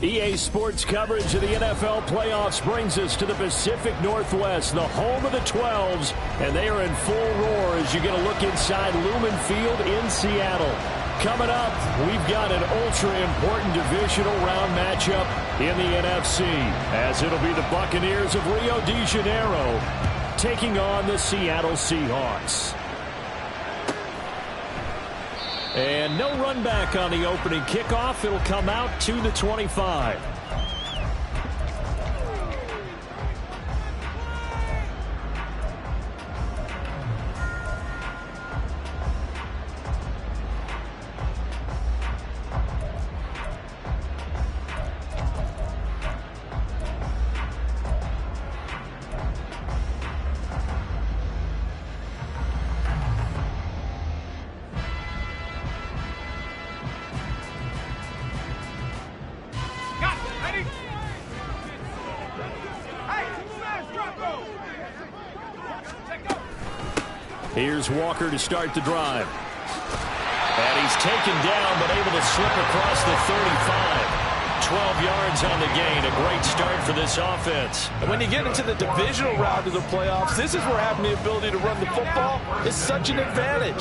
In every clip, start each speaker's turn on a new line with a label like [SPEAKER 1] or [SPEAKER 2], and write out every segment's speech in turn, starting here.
[SPEAKER 1] EA Sports coverage of the NFL playoffs brings us to the Pacific Northwest, the home of the 12s, and they are in full roar as you get a look inside Lumen Field in Seattle. Coming up, we've got an ultra-important divisional round matchup in the NFC, as it'll be the Buccaneers of Rio de Janeiro taking on the Seattle Seahawks. And no run back on the opening kickoff. It'll come out to the 25. Here's Walker to start the drive. And he's taken down, but able to slip across the 35. 12 yards on the gain. A great start for this offense.
[SPEAKER 2] And when you get into the divisional round of the playoffs, this is where having the ability to run the football is such an advantage.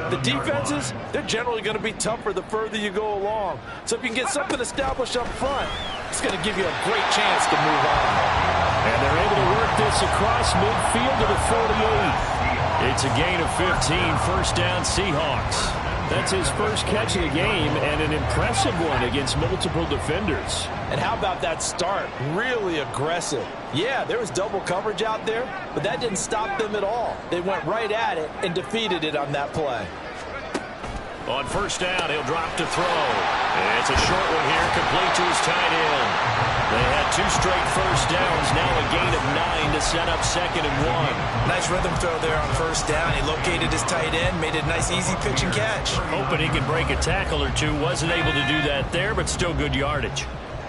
[SPEAKER 2] The defenses, they're generally going to be tougher the further you go along. So if you can get something established up front, it's going to give you a great chance to move on.
[SPEAKER 1] And they're able to work this across midfield to the 48. It's a gain of 15, first down Seahawks. That's his first catch of the game and an impressive one against multiple defenders.
[SPEAKER 2] And how about that start? Really aggressive. Yeah, there was double coverage out there, but that didn't stop them at all. They went right at it and defeated it on that play.
[SPEAKER 1] On first down, he'll drop to throw. And it's a short one here, complete to his tight end. They had two straight first downs, now a gain of 9 to set up 2nd and 1.
[SPEAKER 3] Nice rhythm throw there on first down. He located his tight end, made it a nice easy pitch and catch.
[SPEAKER 1] Hoping he could break a tackle or two. Wasn't able to do that there, but still good yardage.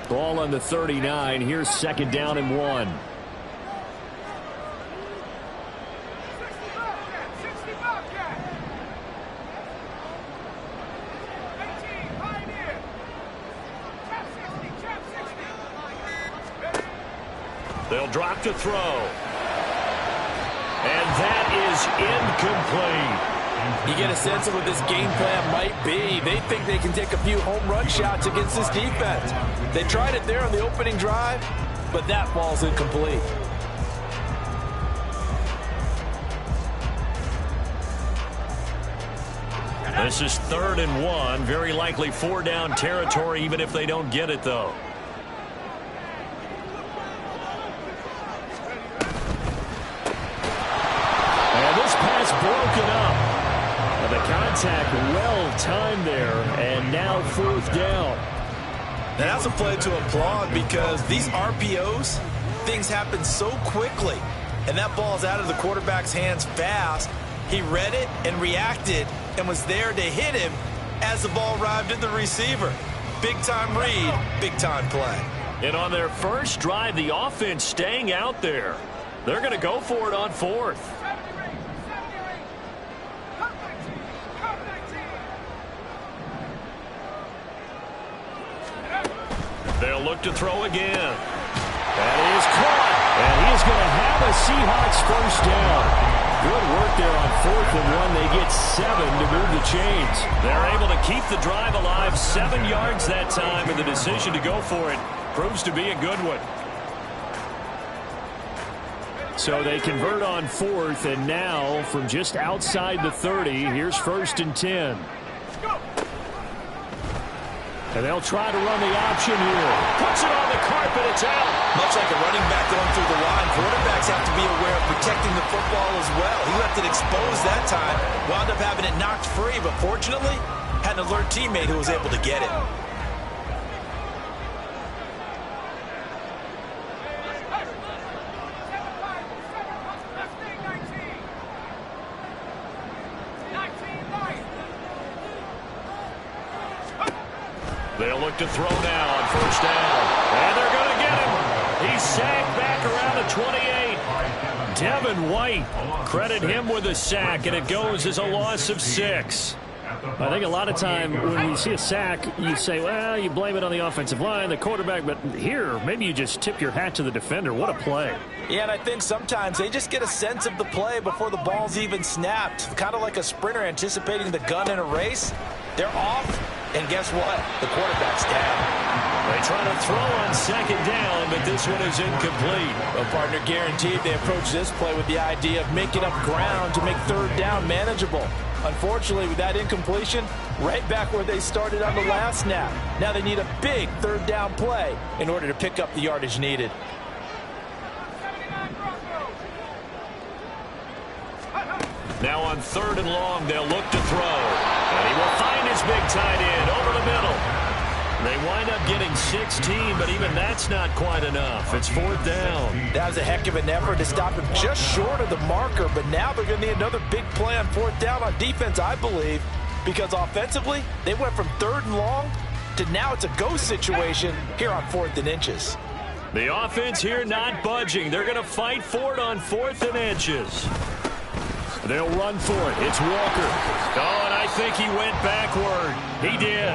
[SPEAKER 1] Ball on the 39. Here's 2nd down and 1. They'll drop to throw. And that is incomplete.
[SPEAKER 2] You get a sense of what this game plan might be. They think they can take a few home run shots against this defense. They tried it there on the opening drive, but that ball's incomplete.
[SPEAKER 1] This is 3rd and 1. Very likely 4-down territory, even if they don't get it, though. Broken up. And the contact well timed there, and now 4th down.
[SPEAKER 3] Now that's a play to applaud because these RPOs, things happen so quickly. And that ball's out of the quarterback's hands fast. He read it and reacted and was there to hit him as the ball arrived at the receiver. Big time read, big time play.
[SPEAKER 1] And on their first drive, the offense staying out there. They're going to go for it on 4th. They'll look to throw again. That is caught. And he is going to have a Seahawks first down. Good work there on 4th and 1. They get 7 to move the chains. They're able to keep the drive alive. 7 yards that time, and the decision to go for it proves to be a good one. So they convert on 4th, and now from just outside the 30, here's 1st and 10. And they'll try to run the option here. Puts it on the carpet. It's out.
[SPEAKER 3] Much like a running back going through the line, quarterbacks have to be aware of protecting the football as well. He left it exposed that time. Wound up having it knocked free, but fortunately, had an alert teammate who was able to get it.
[SPEAKER 1] They'll look to throw now on first down. And they're going to get him. He's sacked back around the 28. Devin White, credit him with a sack, and it goes as a loss of 6. I think a lot of time when we see a sack, you say, well, you blame it on the offensive line, the quarterback, but here, maybe you just tip your hat to the defender. What a play.
[SPEAKER 3] Yeah, and I think sometimes they just get a sense of the play before the ball's even snapped. Kind of like a sprinter anticipating the gun in a race. They're off, and guess what? The quarterback's down.
[SPEAKER 1] They try to throw on second down, but this one is incomplete.
[SPEAKER 3] Well, partner, guaranteed they approach this play with the idea of making up ground to make third down manageable. Unfortunately, with that incompletion, right back where they started on the last snap. Now they need a big third down play in order to pick up the yardage needed.
[SPEAKER 1] Now on third and long, they'll look to throw. And he will find his big tight end over the middle. They wind up getting 16, but even that's not quite enough. It's fourth down.
[SPEAKER 3] That was a heck of an effort to stop him just short of the marker, but now they're going to need another big play on fourth down on defense, I believe, because offensively, they went from third and long to now it's a go situation here on fourth and inches.
[SPEAKER 1] The offense here not budging. They're going to fight for it on fourth and inches. They'll run for it. It's Walker. Oh, and I think he went backward. He did.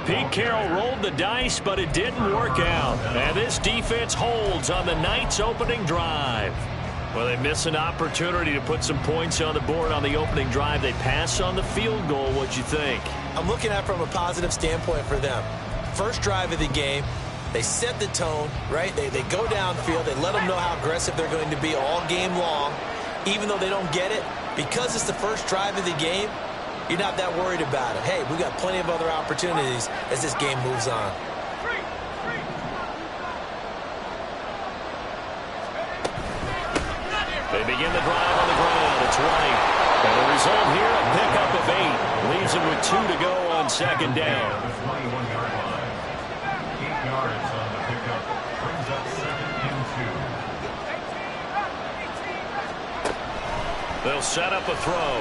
[SPEAKER 1] Pete Carroll rolled the dice, but it didn't work out. And this defense holds on the Knights' opening drive. Well, they miss an opportunity to put some points on the board on the opening drive. They pass on the field goal. What'd you think?
[SPEAKER 3] I'm looking at it from a positive standpoint for them. First drive of the game, they set the tone, right? They go downfield. They let them know how aggressive they're going to be all game long. Even though they don't get it, because it's the first drive of the game, you're not that worried about it. Hey, we got plenty of other opportunities as this game moves on.
[SPEAKER 1] They begin the drive on the ground. It's right. And the result here, a pickup of 8. Leaves them with 2 to go on second down. They'll set up a throw.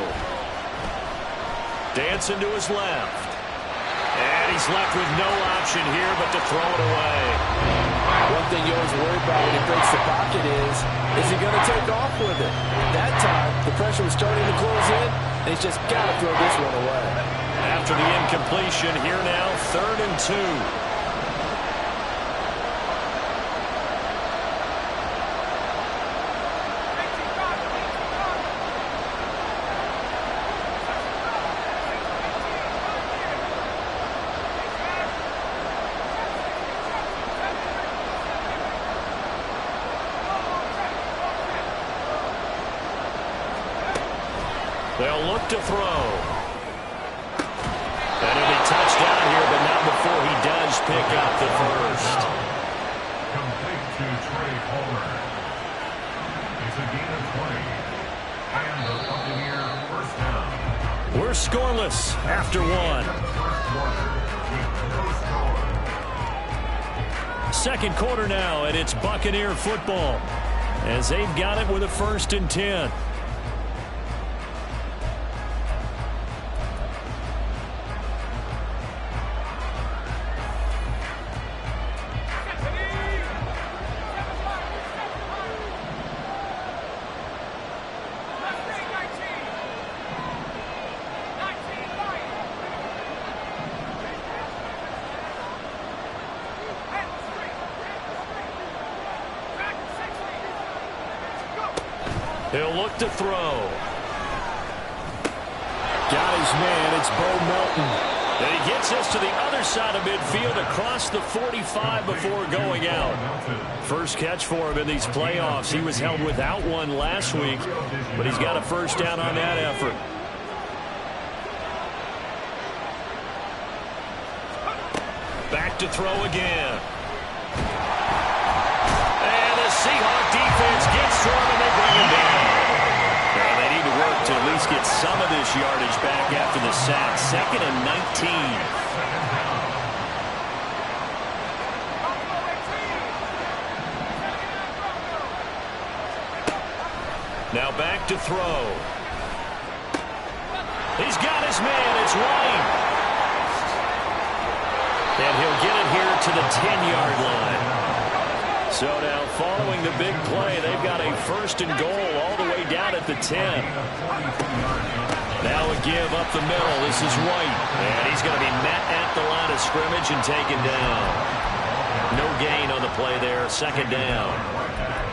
[SPEAKER 1] Dancing to his left. And he's left with no option here but to throw it away.
[SPEAKER 2] One thing you always worry about when he breaks the pocket is he going to take off with it? That time, the pressure was starting to close in, and he's just got to throw this one away.
[SPEAKER 1] After the incompletion, here now, 3rd and 2. They'll look to throw. And it'll be touchdown here, but not before he does pick up the first.
[SPEAKER 4] Complete to Trey Palmer. It's a gain of 20. And the Buccaneer first down.
[SPEAKER 1] We're scoreless after 1. Second quarter now, and it's Buccaneer football as they've got it with a 1st and 10. He'll look to throw. Got his man. It's Bo Melton. And he gets us to the other side of midfield across the 45 before going out. First catch for him in these playoffs. He was held without one last week, but he's got a first down on that effort. Back to throw again. And the Seahawk defense gets to him and they bring him down. And they need to work to at least get some of this yardage back after the sack. 2nd and 19. Now back to throw. He's got his man. It's White. And he'll get it here to the 10-yard line. So now following the big play, they've got a 1st and goal all the way down at the 10. Now a give up the middle. This is White. And he's going to be met at the line of scrimmage and taken down. No gain on the play there. Second down.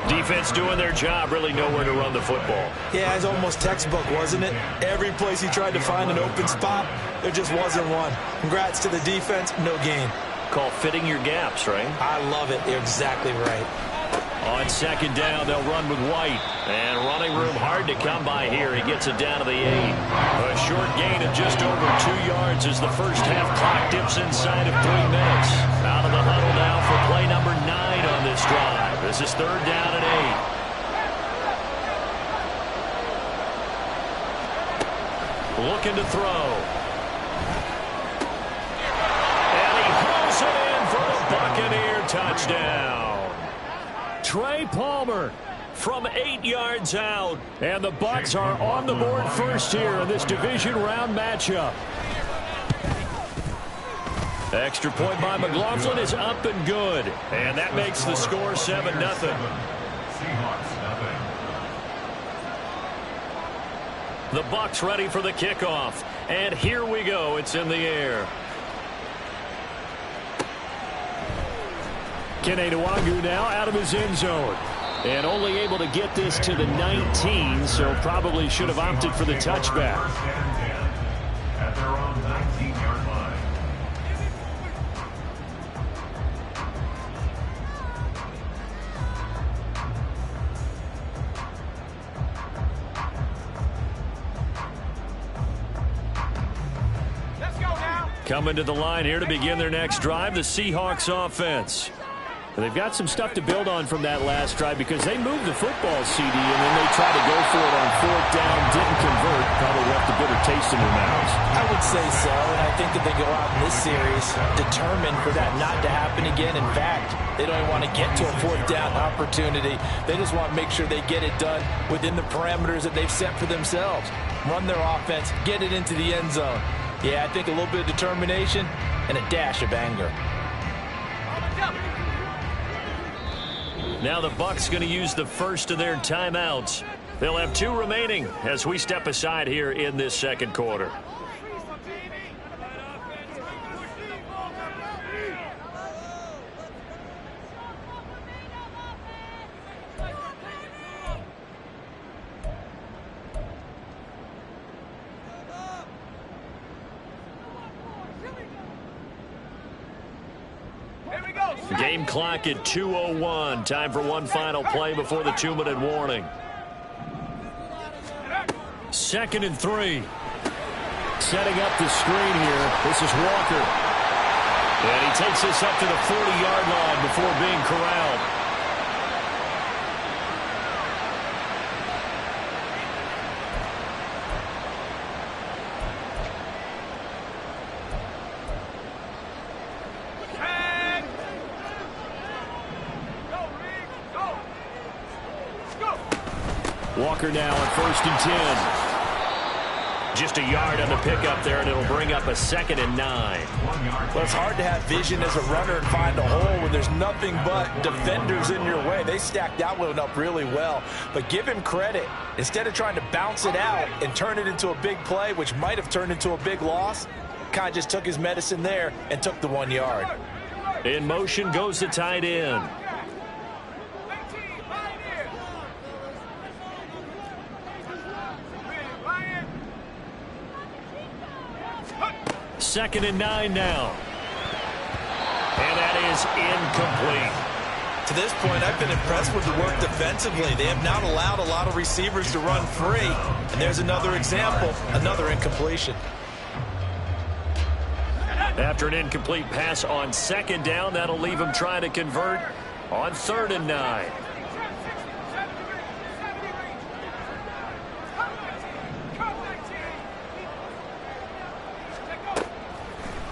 [SPEAKER 1] Defense doing their job, really nowhere to run the football.
[SPEAKER 3] Yeah, it's almost textbook, wasn't it? Every place he tried to find an open spot, there just wasn't one. Congrats to the defense, no gain.
[SPEAKER 1] Call fitting your gaps, right?
[SPEAKER 3] I love it. You're exactly right.
[SPEAKER 1] On second down, they'll run with White. And running room hard to come by here. He gets it down to the 8. A short gain of just over 2 yards as the first half clock dips inside of 3 minutes. Out of the huddle now for play number 9 on this drive. This is third down and 8. Looking to throw. And he hauls it in for the Buccaneer touchdown. Trey Palmer from 8 yards out. And the Bucs are on the board first here in this division round matchup. Extra point by McLaughlin is up and good. And that makes the score 7-0. The Bucs ready for the kickoff. And here we go. It's in the air. Kene Nwangu now out of his end zone. And only able to get this to the 19, so probably should have opted for the touchback.
[SPEAKER 4] At their own 19-yard line.
[SPEAKER 1] Coming to the line here to begin their next drive, the Seahawks offense. And they've got some stuff to build on from that last drive because they moved the football, CD, and then they tried to go for it on fourth down, didn't convert, probably left a bitter taste in their mouths.
[SPEAKER 3] I would say so, and I think that they go out in this series determined for that not to happen again. In fact, they don't even want to get to a fourth down opportunity. They just want to make sure they get it done within the parameters that they've set for themselves. Run their offense, get it into the end zone. Yeah, I think a little bit of determination and a dash of anger.
[SPEAKER 1] Now the Bucs going to use the first of their timeouts. They'll have 2 remaining as we step aside here in this second quarter. Game clock at 2:01. Time for one final play before the 2-minute warning. 2nd and 3. Setting up the screen here. This is Walker. And he takes this up to the 40-yard line before being corralled. Walker now on 1st and 10. Just a yard on the pickup there, and it'll bring up a 2nd and 9.
[SPEAKER 3] Well, it's hard to have vision as a runner and find a hole when there's nothing but defenders in your way. They stacked that one up really well. But give him credit. Instead of trying to bounce it out and turn it into a big play, which might have turned into a big loss, kind of just took his medicine there and took the 1 yard.
[SPEAKER 1] In motion goes the tight end. Second and 9 now. And that is incomplete.
[SPEAKER 3] To this point, I've been impressed with the work defensively. They have not allowed a lot of receivers to run free. And there's another example, another incompletion.
[SPEAKER 1] After an incomplete pass on 2nd down, that'll leave him trying to convert on 3rd and 9.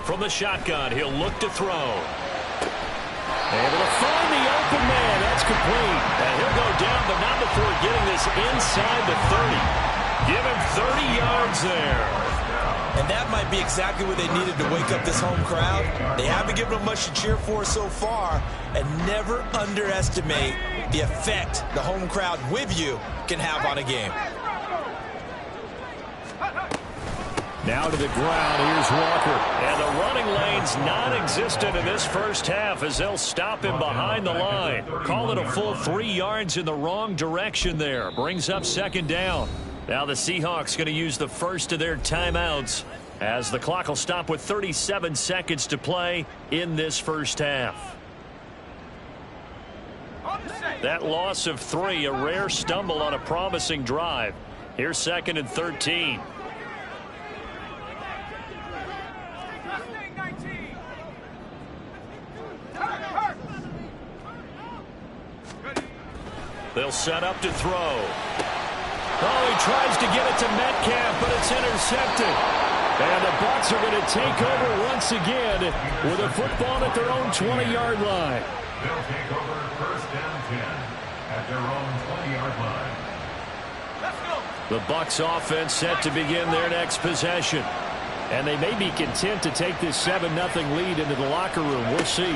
[SPEAKER 1] From the shotgun, he'll look to throw. Able to find the open man. That's complete. And he'll go down, but not before getting this inside the 30. Give him 30 yards there.
[SPEAKER 3] And that might be exactly what they needed to wake up this home crowd. They haven't given them much to cheer for so far. And never underestimate the effect the home crowd with you can have on a game.
[SPEAKER 1] Now to the ground. Here's Walker. And the running lane's non-existent in this first half as they'll stop him behind the line. Call it a full 3 yards in the wrong direction there. Brings up second down. Now the Seahawks going to use the first of their timeouts as the clock will stop with 37 seconds to play in this first half. That loss of 3, a rare stumble on a promising drive. Here's 2nd and 13. They'll set up to throw. Oh, he tries to get it to Metcalf, but it's intercepted. And the Bucs are going to take over once again with a football at their own 20-yard line.
[SPEAKER 4] They'll take over 1st down 10 at their own 20-yard line.
[SPEAKER 1] Let's go. The Bucs offense set to begin their next possession. And they may be content to take this 7-0 lead into the locker room. We'll see.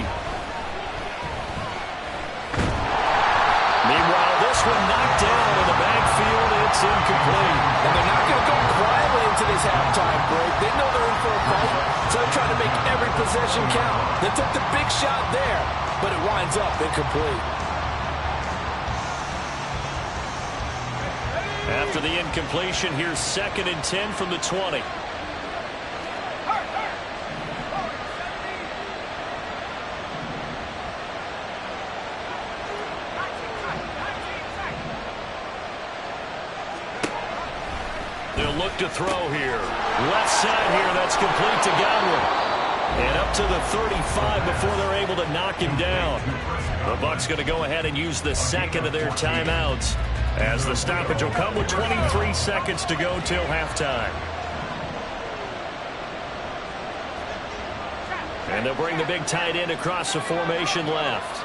[SPEAKER 1] Meanwhile, this one knocked down in the backfield. It's incomplete.
[SPEAKER 2] And they're not going to go quietly into this halftime break. They know they're in for a fight, so they're trying to make every possession count. They took the big shot there, but it winds up incomplete.
[SPEAKER 1] After the incompletion, here's 2nd and 10 from the 20. They'll look to throw here. Left side here, that's complete to Godwin. And up to the 35 before they're able to knock him down. The Bucs going to go ahead and use the 2nd of their timeouts as the stoppage will come with 23 seconds to go till halftime. And they'll bring the big tight end across the formation left.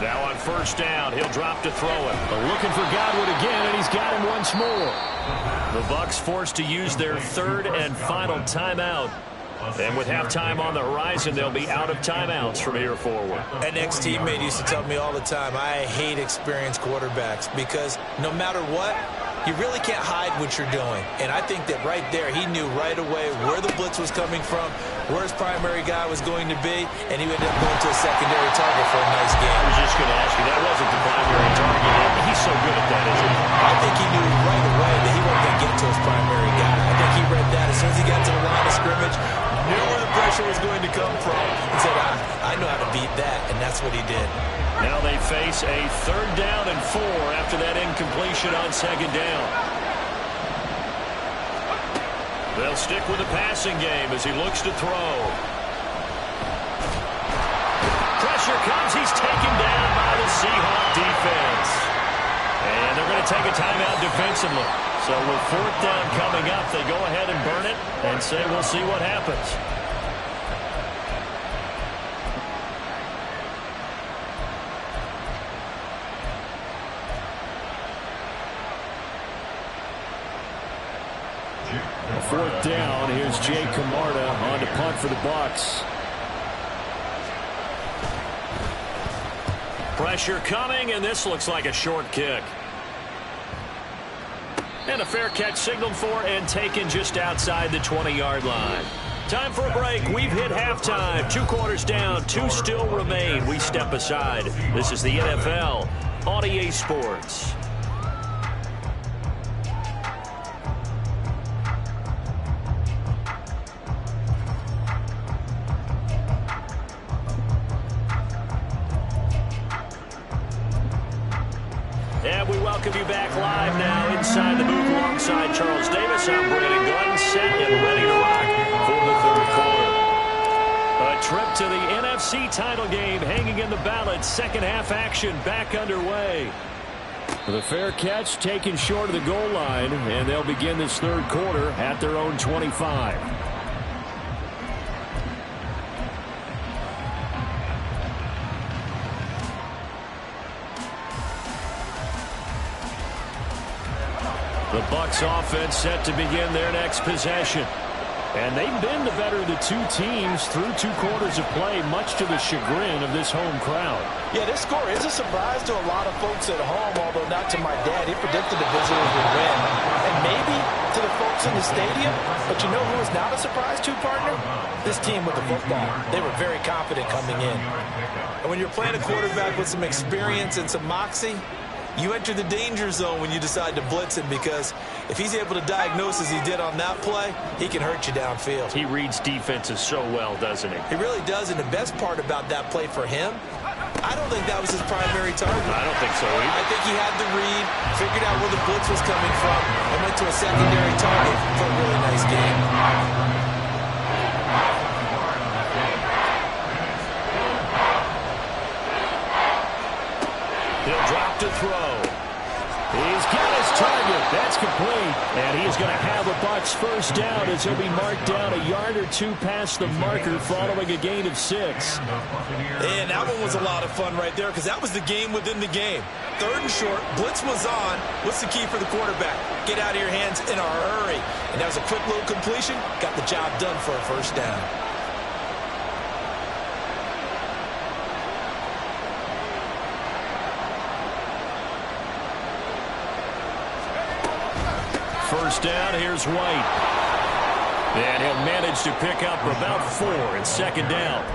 [SPEAKER 1] Now on 1st down, he'll drop to throw it. But looking for Godwin again, and he's got him once more. The Bucs forced to use their 3rd and final timeout. And with halftime on the horizon, they'll be out of timeouts from here forward.
[SPEAKER 3] An ex-teammate used to tell me all the time, I hate experienced quarterbacks because no matter what, you really can't hide what you're doing. And I think that right there, he knew right away where the blitz was coming from, where his primary guy was going to be, and he ended up going to a secondary target for a nice game.
[SPEAKER 1] I was just going to ask you, that wasn't the primary target. He's so good at that, isn't he?
[SPEAKER 3] I think he knew right away that he wasn't going to get to his primary guy. I think he read that as soon as he got to the line of scrimmage, knew where the pressure was going to come from, and said, I know how to beat that, and that's what he did.
[SPEAKER 1] Now they face a 3rd down and 4 after that incompletion on 2nd down. They'll stick with the passing game as he looks to throw. Pressure comes. He's taken down by the Seahawk defense. And they're going to take a timeout defensively. So with 4th down coming up, they go ahead and burn it and say we'll see what happens. A 4th down. Here's Jay Camarda on to punt for the Bucs. Pressure coming, and this looks like a short kick. And a fair catch signaled for and taken just outside the 20-yard line. Time for a break. We've hit halftime. 2 quarters down, 2 still remain. We step aside. This is the NFL on EA Sports. And we welcome you back live now inside the booth alongside Charles Davis. I'm Brandon Glenn, set and ready to rock for the 3rd quarter. A trip to the NFC title game hanging in the balance. Second half action back underway. The fair catch taken short of the goal line, and they'll begin this 3rd quarter at their own 25. The Bucs offense set to begin their next possession. And they've been the better of the two teams through 2 quarters of play, much to the chagrin of this home crowd.
[SPEAKER 2] Yeah, this score is a surprise to a lot of folks at home, although not to my dad. He predicted the visitors would win. And maybe to the folks in the stadium. But you know who is not a surprise to, partner? This team with the football. They were very confident coming in.
[SPEAKER 3] And when you're playing a quarterback with some experience and some moxie, you enter the danger zone when you decide to blitz him, because if he's able to diagnose as he did on that play, he can hurt you downfield.
[SPEAKER 1] He reads defenses so well, doesn't he?
[SPEAKER 3] He really does, and the best part about that play for him, I don't think that was his primary target.
[SPEAKER 1] I don't think so either.
[SPEAKER 3] I think he had the read, figured out where the blitz was coming from, and went to a secondary target for a really nice game.
[SPEAKER 1] He'll drop to throw. He's got his target. That's complete. And he's going to have a Bucs first down as he'll be marked down a yard or 2 past the marker following a gain of 6.
[SPEAKER 3] And that one was a lot of fun right there, because that was the game within the game. 3rd and short, blitz was on. What's the key for the quarterback? Get out of your hands in a hurry. And that was a quick little completion. Got the job done for a first down.
[SPEAKER 1] First down, here's White. And he'll manage to pick up about 4 in 2nd down.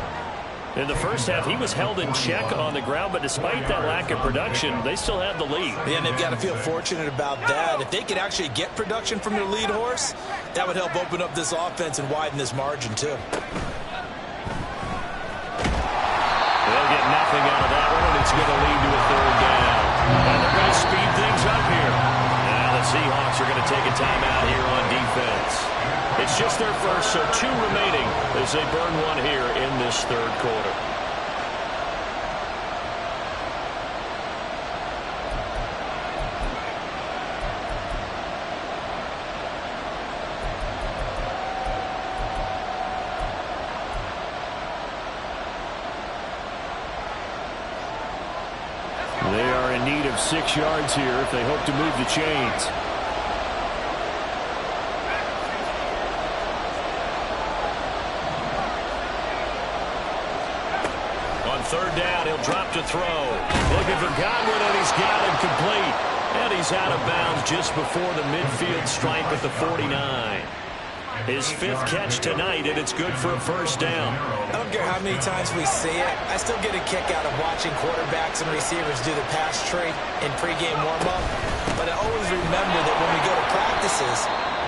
[SPEAKER 1] In the first half, he was held in check on the ground, but despite that lack of production, they still have the lead.
[SPEAKER 3] Yeah, and they've got to feel fortunate about that. If they could actually get production from their lead horse, that would help open up this offense and widen this margin, too.
[SPEAKER 1] They'll get nothing out of that one, and it's going to lead to a 3rd down. And they're going to speed things up here. Now the Seahawks are going to take a timeout here on defense. It's just their first, so 2 remaining as they burn one here in this 3rd quarter. They are in need of 6 yards here if they hope to move the chains. On 3rd down, he'll drop to throw. Looking for Godwin, and he's got him complete. And he's out of bounds just before the midfield stripe at the 49. His 5th catch tonight, and it's good for a first down.
[SPEAKER 3] I don't care how many times we see it. I still get a kick out of watching quarterbacks and receivers do the pass tree in pregame warm-up. But I always remember that when we go to practices,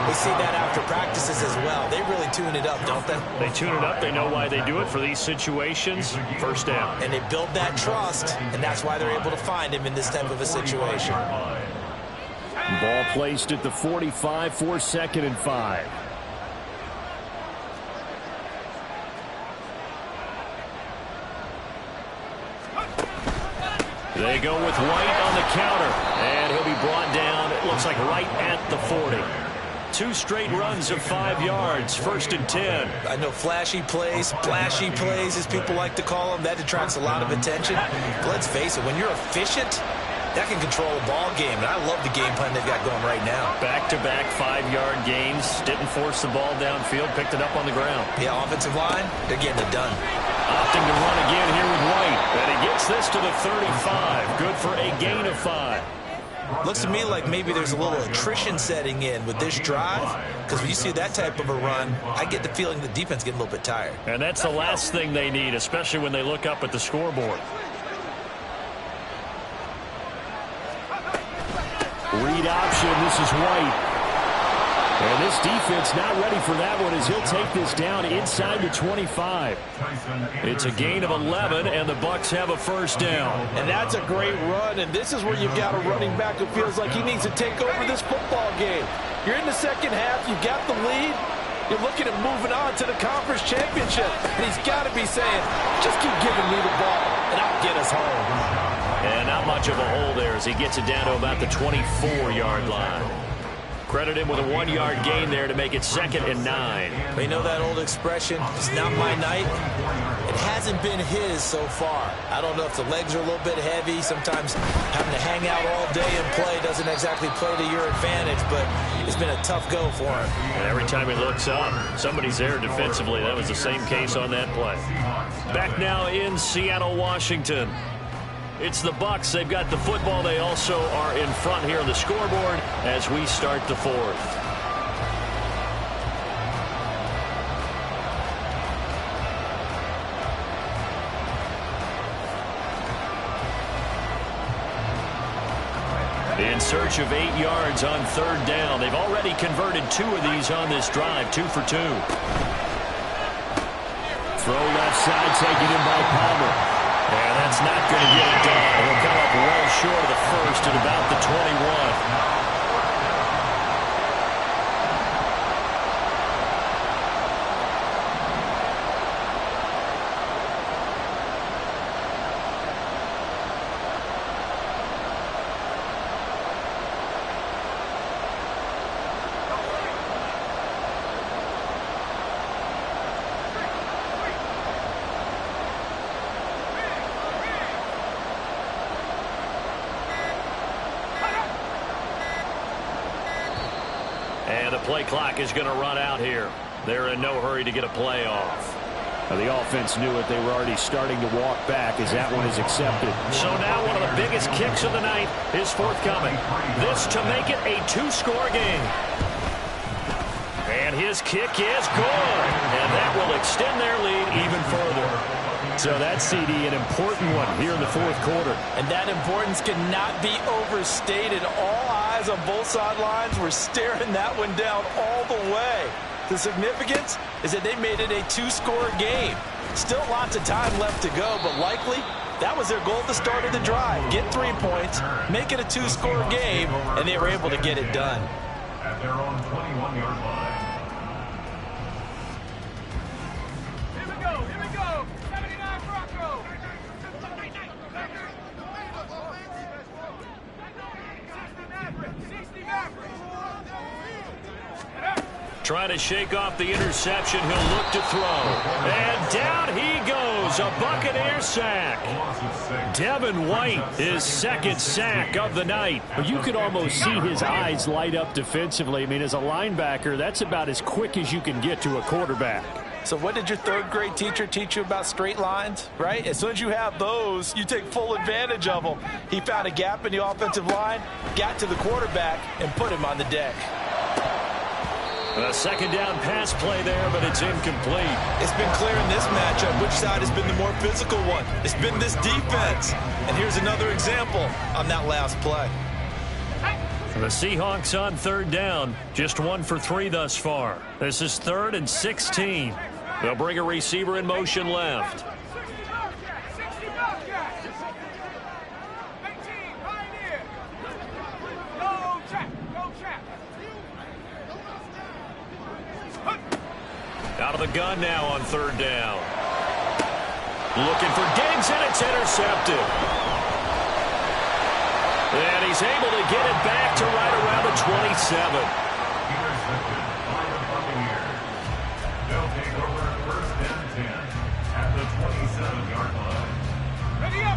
[SPEAKER 3] we see that after practices as well. They really tune it up, don't they?
[SPEAKER 1] They tune it up. They know why they do it for these situations. First down.
[SPEAKER 3] And they build that trust, and that's why they're able to find him in this type of a situation.
[SPEAKER 1] Ball placed at the 45 for 2nd and 5. They go with White on the counter, and he'll be brought down, it looks like right at the 40. 2 straight runs of 5 yards, 1st and 10.
[SPEAKER 3] I know flashy plays, splashy plays, as people like to call them, that attracts a lot of attention. But let's face it, when you're efficient, that can control a ball game, and I love the game plan they've got going right now.
[SPEAKER 1] Back-to-back 5-yard gains, didn't force the ball downfield, picked it up on the ground.
[SPEAKER 3] Yeah, offensive line, they're getting it done.
[SPEAKER 1] Opting to run again here with White, and he gets this to the 35. Good for a gain of 5.
[SPEAKER 3] Looks to me like maybe there's a little attrition setting in with this drive, because when you see that type of a run, I get the feeling the defense getting a little bit tired.
[SPEAKER 1] And that's the last thing they need, especially when they look up at the scoreboard. Read option, this is White. And this defense not ready for that one as he'll take this down inside the 25. It's a gain of 11, and the Bucs have a first down.
[SPEAKER 2] And that's a great run, and this is where you've got a running back who feels like he needs to take over this football game. You're in the 2nd half, you've got the lead, you're looking at moving on to the conference championship, and he's got to be saying, just keep giving me the ball, and I'll get us home.
[SPEAKER 1] And not much of a hole there as he gets it down to about the 24-yard line. Credit him with a 1-yard gain there to make it 2nd and 9.
[SPEAKER 3] They know that old expression, it's not my night. It hasn't been his so far. I don't know if the legs are a little bit heavy. Sometimes having to hang out all day and play doesn't exactly play to your advantage, but it's been a tough go for him.
[SPEAKER 1] And every time he looks up, somebody's there defensively. That was the same case on that play. Back now in Seattle, Washington. It's the Bucs. They've got the football. They also are in front here on the scoreboard as we start the 4th. In search of 8 yards on 3rd down. They've already converted 2 of these on this drive, 2 for 2. Throw left side, taken in by Palmer. And that's not going to get it done. He'll come up well short of the first at about the 21. And the play clock is going to run out here. They're in no hurry to get a play off.
[SPEAKER 5] The offense knew it. They were already starting to walk back as that one is accepted.
[SPEAKER 1] So now one of the biggest kicks of the night is forthcoming. This to make it a 2-score game. And his kick is good. And that will extend their lead even further.
[SPEAKER 5] So that, CD, an important one here in the 4th quarter.
[SPEAKER 2] And that importance cannot be overstated. All eyes on both sidelines were staring that one down all the way. The significance is that they made it a 2-score game. Still lots of time left to go, but likely that was their goal at the start of the drive. Get 3 points, make it a 2-score game, and they were able to get it done.
[SPEAKER 4] At their own 21-yard line.
[SPEAKER 1] Trying to shake off the interception. He'll look to throw. And down he goes. A Buccaneer sack. Devin White, his 2nd sack of the night.
[SPEAKER 5] You could almost see his eyes light up defensively. I mean, as a linebacker, that's about as quick as you can get to a quarterback.
[SPEAKER 2] So what did your 3rd grade teacher teach you about straight lines, right? As soon as you have those, you take full advantage of them. He found a gap in the offensive line, got to the quarterback, and put him on the deck.
[SPEAKER 1] A 2nd down pass play there, but it's incomplete.
[SPEAKER 3] It's been clear in this matchup which side has been the more physical one. It's been this defense. And here's another example on that last play.
[SPEAKER 1] The Seahawks on 3rd down, just 1 for 3 thus far. This is 3rd and 16. They'll bring a receiver in motion left. Out of the gun now on 3rd down. Looking for Diggs, and it's intercepted. And he's able to get it back to right around the 27.
[SPEAKER 4] Intercepted by the Buccaneers. They'll take over 1st and 10 at the 27-yard line. Ready up!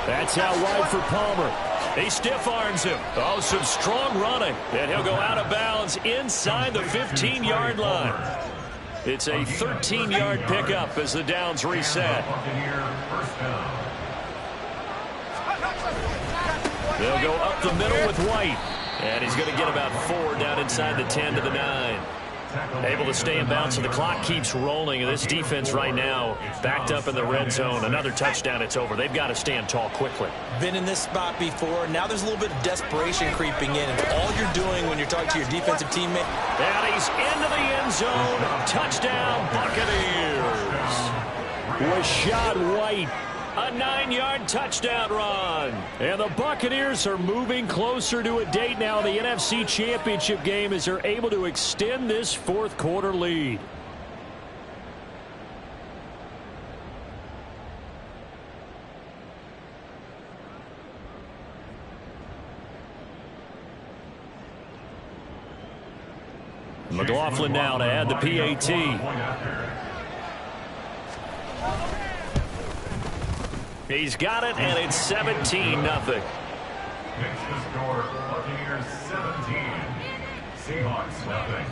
[SPEAKER 5] That's out wide for Palmer.
[SPEAKER 1] He stiff arms him. Oh, some strong running. And he'll go out of bounds inside the 15-yard line. It's a 13-yard pickup as the downs reset. They'll go up the middle with White. And he's going to get about 4 down inside the 10 to the 9. Able to stay in bounds, so the clock keeps rolling. And this defense right now backed up in the red zone. Another touchdown, it's over. They've got to stand tall quickly.
[SPEAKER 3] Been in this spot before. Now there's a little bit of desperation creeping in. And all you're doing when you're talking to your defensive teammate.
[SPEAKER 1] And he's into the end zone. Touchdown, Buccaneers.
[SPEAKER 5] Rashad White.
[SPEAKER 1] A 9-yard touchdown run.
[SPEAKER 5] And the Buccaneers are moving closer to a date now in the NFC Championship game as they're able to extend this 4th quarter lead.
[SPEAKER 1] McLaughlin now to add the PAT. He's got it, and it's 17-0.
[SPEAKER 4] Makes the score Buccaneers 17, Seahawks nothing.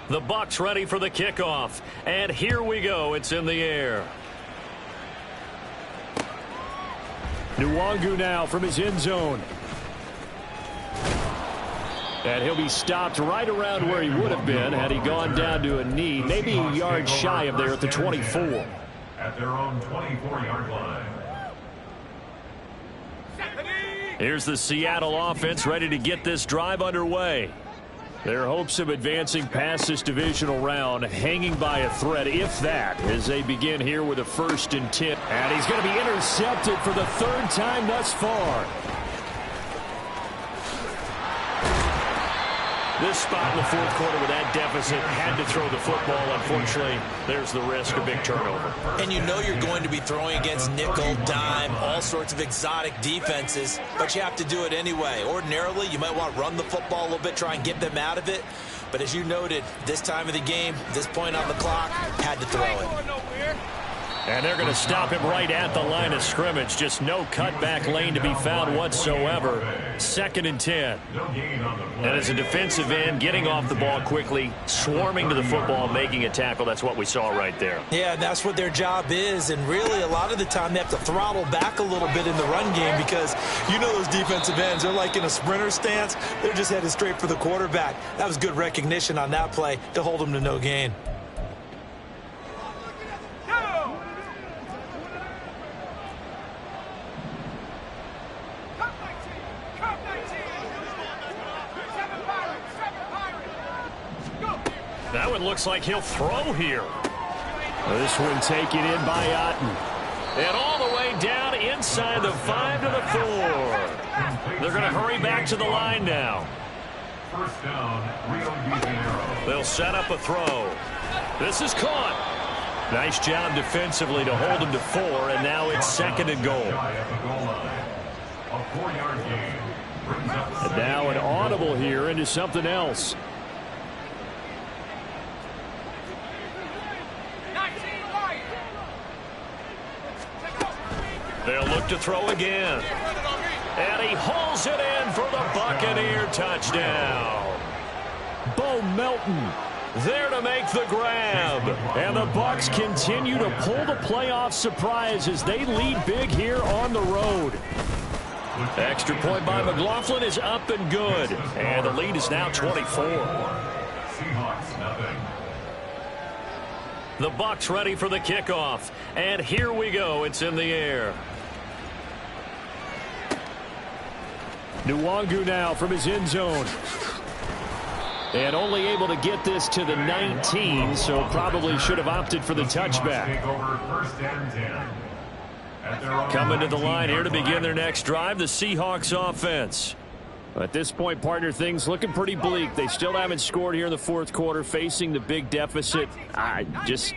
[SPEAKER 1] The Bucs ready for the kickoff. And here we go. It's in the air. Nwangu now from his end zone. And he'll be stopped right around where he would have been had he gone down to a knee, maybe a yard shy of there at the 24.
[SPEAKER 4] At their own 24-yard line.
[SPEAKER 1] Here's the Seattle offense ready to get this drive underway. Their hopes of advancing past this divisional round hanging by a thread, if that, as they begin here with a 1st and 10. And he's going to be intercepted for the 3rd time thus far. This spot in the 4th quarter with that deficit had to throw the football. Unfortunately, there's the risk of big turnover.
[SPEAKER 3] And you know you're going to be throwing against nickel, dime, all sorts of exotic defenses, but you have to do it anyway. Ordinarily, you might want to run the football a little bit, try and get them out of it. But as you noted, this time of the game, this point on the clock, had to throw it.
[SPEAKER 1] And they're going to stop him right at the line of scrimmage. Just no cutback lane to be found whatsoever. 2nd and 10. And as a defensive end, getting off the ball quickly, swarming to the football, making a tackle. That's what we saw right there.
[SPEAKER 3] Yeah, that's what their job is. And really, a lot of the time, they have to throttle back a little bit in the run game because you know those defensive ends, they're like in a sprinter stance. They're just headed straight for the quarterback. That was good recognition on that play to hold them to no gain.
[SPEAKER 1] That one looks like he'll throw here. This one taken in by Otten. And all the way down inside the 5 to the 4. They're going to hurry back to the line now.
[SPEAKER 4] First down, Rio de Janeiro.
[SPEAKER 1] They'll set up a throw. This is caught. Nice job defensively to hold him to 4, and now it's 2nd and goal.
[SPEAKER 4] A 4-yard gain brings up
[SPEAKER 1] And now an audible here into something else. They'll look to throw again. And he hauls it in for the Buccaneer touchdown. Bo Melton there to make the grab. And the Bucs continue to pull the playoff surprise as they lead big here on the road. Extra point by McLaughlin is up and good. And the lead is now 24.
[SPEAKER 4] Seahawks nothing.
[SPEAKER 1] The Bucs ready for the kickoff. And here we go. It's in the air. Nwangu now from his end zone. And only able to get this to the 19, so probably should have opted for the touchback.
[SPEAKER 4] Take over 1st and 10.
[SPEAKER 1] Coming to the line here to begin their next drive, the Seahawks offense. At this point, partner, things looking pretty bleak. They still haven't scored here in the 4th quarter, facing the big deficit.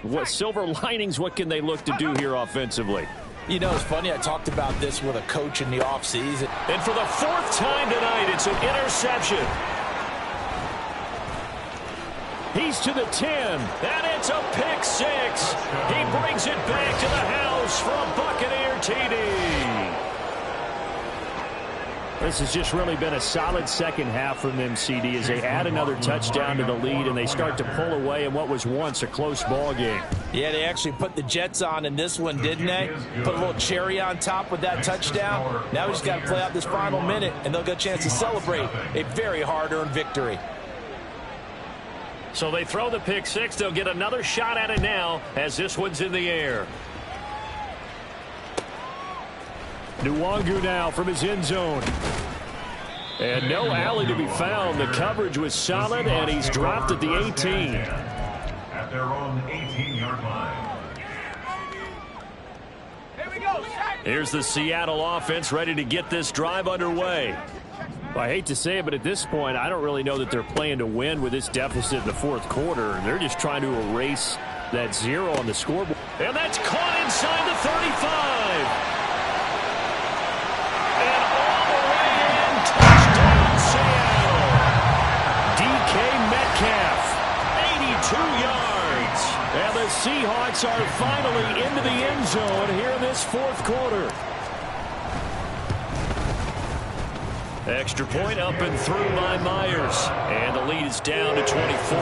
[SPEAKER 1] What silver linings, what can they look to do here offensively?
[SPEAKER 3] You know, it's funny, I talked about this with a coach in the offseason.
[SPEAKER 1] And for the 4th time tonight, it's an interception. He's to the 10, and it's a pick 6. He brings it back to the house for a Buccaneer TD. This has just really been a solid second half from them, CD, as they add another touchdown to the lead and they start to pull away in what was once a close ball game.
[SPEAKER 3] Yeah, they actually put the Jets on in this one, didn't they? Put a little cherry on top with that touchdown. Now we just got to play out this final minute, and they'll get a chance to celebrate a very hard-earned victory.
[SPEAKER 1] So they throw the pick 6. They'll get another shot at it now as this one's in the air. Nwangu now from his end zone. And no alley to be found. The coverage was solid, and he's dropped at the 18.
[SPEAKER 4] At their own 18-yard line.
[SPEAKER 6] Here we go.
[SPEAKER 1] Here's the Seattle offense ready to get this drive underway.
[SPEAKER 5] Well, I hate to say it, but at this point, I don't really know that they're playing to win with this deficit in the fourth quarter. They're just trying to erase that 0 on the scoreboard.
[SPEAKER 1] And that's caught inside the 35. And all the way in, touchdown Seattle. DK Metcalf, 82 yards. And the Seahawks are finally into the end zone here in this fourth quarter. Extra point up and through by Myers. And the lead is down to 24.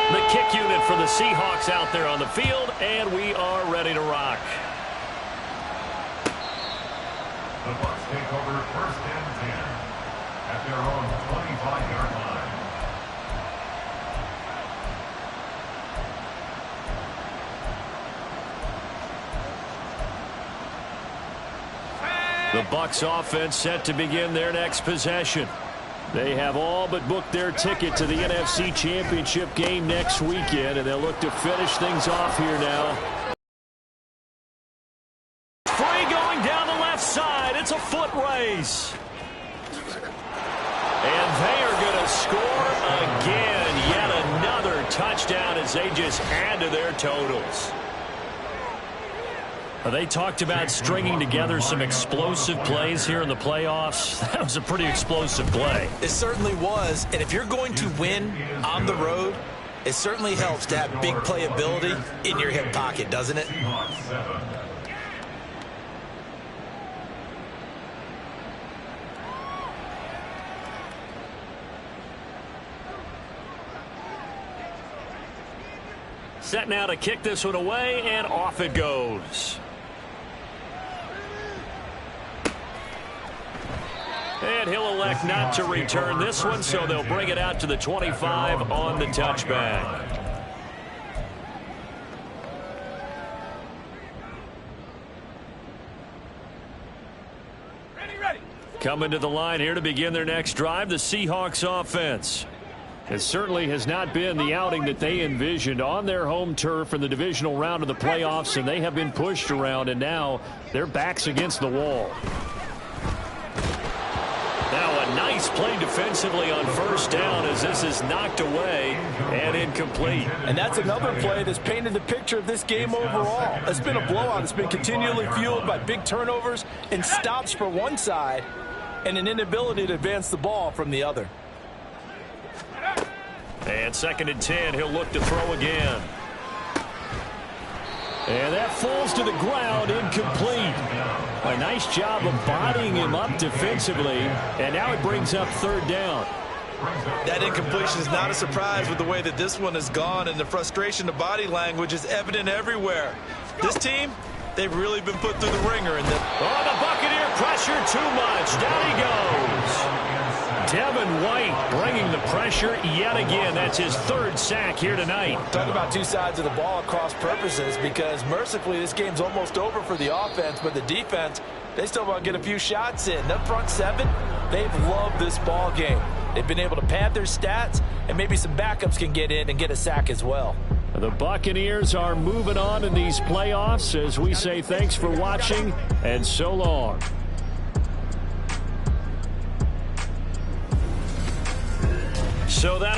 [SPEAKER 1] The kick unit for the Seahawks out there on the field, and we are ready to rock.
[SPEAKER 4] The Bucs take over first and 10 at their own 25-yard line.
[SPEAKER 1] The Bucs offense set to begin their next possession. They have all but booked their ticket to the NFC Championship game next weekend, and they'll look to finish things off here now. Free going down the left side. It's a foot race. And they are going to score again. Yet another touchdown as they just add to their totals. They talked about stringing together some explosive plays here in the playoffs. That was a pretty explosive play.
[SPEAKER 3] It certainly was. And if you're going to win on the road, it certainly helps to have big playability in your hip pocket, doesn't it?
[SPEAKER 1] Set now to kick this one away, and off it goes. And he'll elect not to return this one, so they'll bring it out to the 25 on the touchback. Coming to the line here to begin their next drive, the Seahawks offense. It certainly has not been the outing that they envisioned on their home turf in the divisional round of the playoffs, and they have been pushed around, and now their backs against the wall. Now a nice play defensively on first down as this is knocked away and incomplete.
[SPEAKER 2] And that's another play that's painted the picture of this game overall. It's been a blowout. It's been continually fueled by big turnovers and stops for one side and an inability to advance the ball from the other.
[SPEAKER 1] And 2nd and 10, he'll look to throw again. And that falls to the ground, incomplete. A nice job of bodying him up defensively, and now it brings up 3rd down.
[SPEAKER 3] That incompletion is not a surprise with the way that this one has gone, and the frustration, the body language is evident everywhere. This team, they've really been put through the ringer. And
[SPEAKER 1] the Buccaneer pressure too much. Down he goes. Devin White bringing the pressure yet again. That's his 3rd sack here tonight.
[SPEAKER 2] Talk about two sides of the ball at cross purposes, because mercifully this game's almost over for the offense, but the defense, they still want to get a few shots in. That front 7, they've loved this ball game. They've been able to pad their stats, and maybe some backups can get in and get a sack as well.
[SPEAKER 1] The Buccaneers are moving on in these playoffs as we say thanks for watching and so long. So that